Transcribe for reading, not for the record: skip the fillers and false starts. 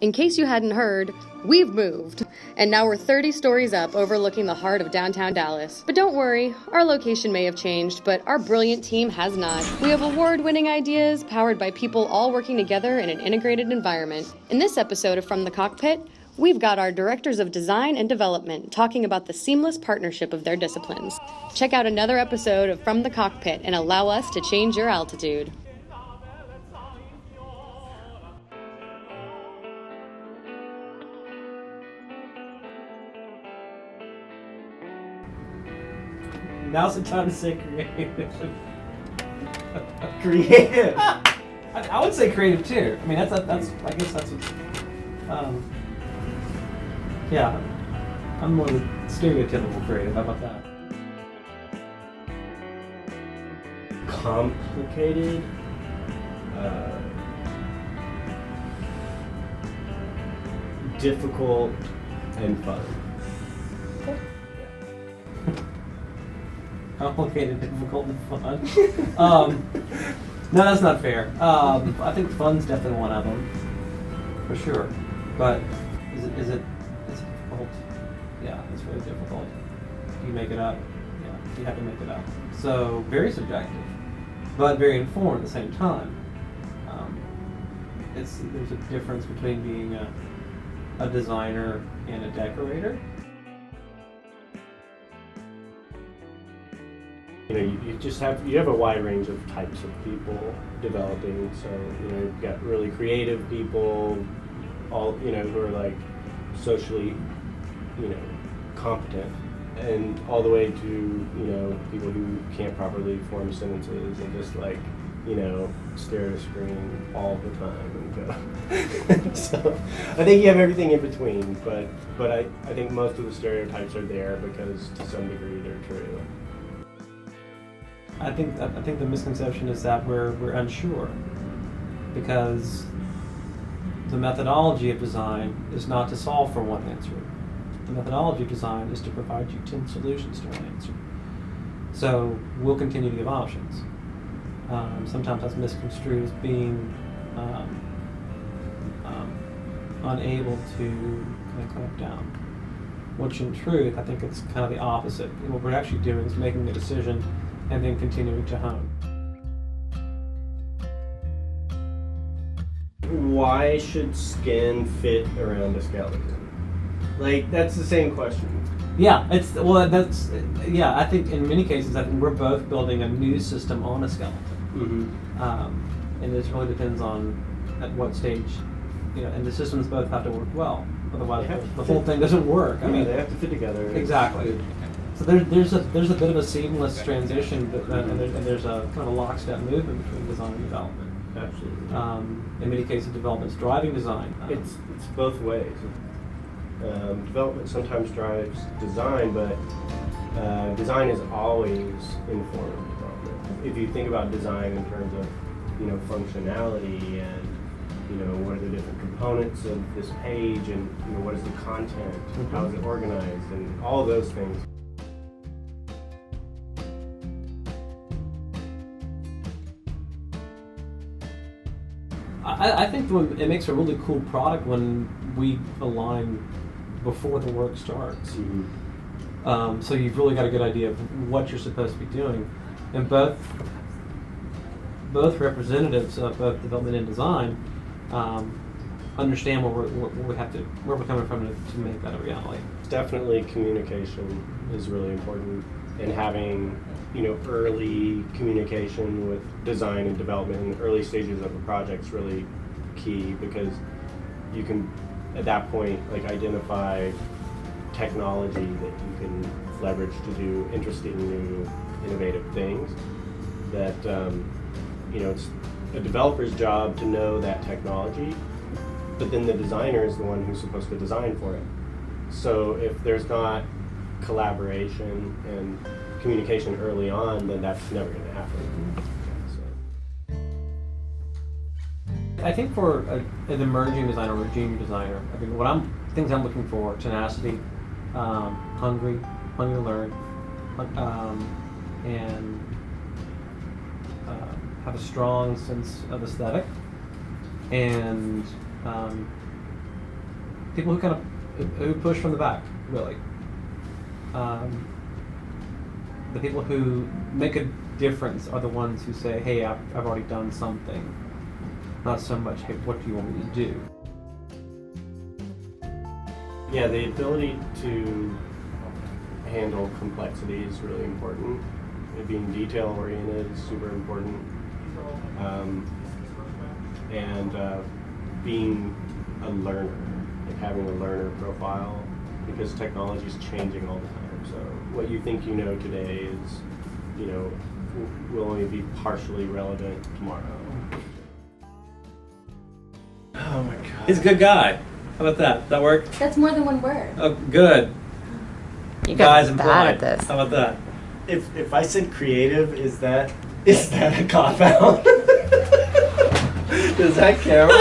In case you hadn't heard, we've moved, and now we're 30 stories up overlooking the heart of downtown Dallas. But don't worry, our location may have changed, but our brilliant team has not. We have award-winning ideas powered by people all working together in an integrated environment. In this episode of From the Cockpit, we've got our directors of design and development talking about the seamless partnership of their disciplines. Check out another episode of From the Cockpit and allow us to change your altitude. Now's the time to say creative. Creative. I would say creative too. I mean, that's. I guess that's what. Yeah, I'm more the stereotypical creative. How about that? Complicated. Difficult and fun. Complicated, difficult, and fun. No, that's not fair. I think fun's definitely one of them, for sure. But is it difficult? Yeah, it's really difficult. You make it up. Yeah, you have to make it up. So very subjective, but very informed at the same time. There's a difference between being a designer and a decorator. You know, you have a wide range of types of people developing. So you've got really creative people, all who are like socially, competent, and all the way to people who can't properly form sentences and just stare at a screen all the time and go. So I think you have everything in between, but I think most of the stereotypes are there because to some degree they're true. I think the misconception is that we're unsure because the methodology of design is not to solve for one answer. The methodology of design is to provide you 10 solutions to one answer. So we'll continue to give options. Sometimes that's misconstrued as being unable to kind of clamp down. Which in truth, I think it's kind of the opposite. What we're actually doing is making a decision and then continuing to hone. Why should skin fit around a skeleton? Like, that's the same question. Yeah, I think in many cases, I think we're both building a new system on a skeleton. Mm-hmm. And it really depends on at what stage, and the systems both have to work well. Otherwise, the whole thing doesn't work. I mean, they have to fit together. Exactly. So there's a bit of a seamless transition, and there's a kind of a lockstep movement between design and development. Absolutely. In many cases, development's driving design. It's both ways. Development sometimes drives design, but design is always informed development. If you think about design in terms of functionality and what are the different components of this page and what is the content, how is it organized, and all of those things. I think it makes a really cool product when we align before the work starts. Mm-hmm. So you've really got a good idea of what you're supposed to be doing, and both representatives of both development and design understand where we're coming from to make that a reality. Definitely, communication is really important, and having early communication with design and development in the early stages of a project is really key, because you can at that point identify technology that you can leverage to do interesting, new, innovative things. That it's a developer's job to know that technology, but then the designer is the one who's supposed to design for it. So if there's not collaboration and communication early on, then that's never going to happen. I think for an emerging designer or a junior designer, I mean, things I'm looking for: tenacity, hungry to learn, and have a strong sense of aesthetic, and people who kind of who push from the back, really. The people who make a difference are the ones who say, "Hey, I've already done something." Not so much, "Hey, what do you want me to do?" Yeah, the ability to handle complexity is really important. Being detail oriented is super important. And being a learner, like having a learner profile, because technology is changing all the time. So what you think you know today is, will only be partially relevant tomorrow. Oh my god. He's a good guy. How about that? Does that work? That's more than one word. Oh, good. You Guys got bad implied. at this. How about that? If I said creative, is that a cop out? Does that count?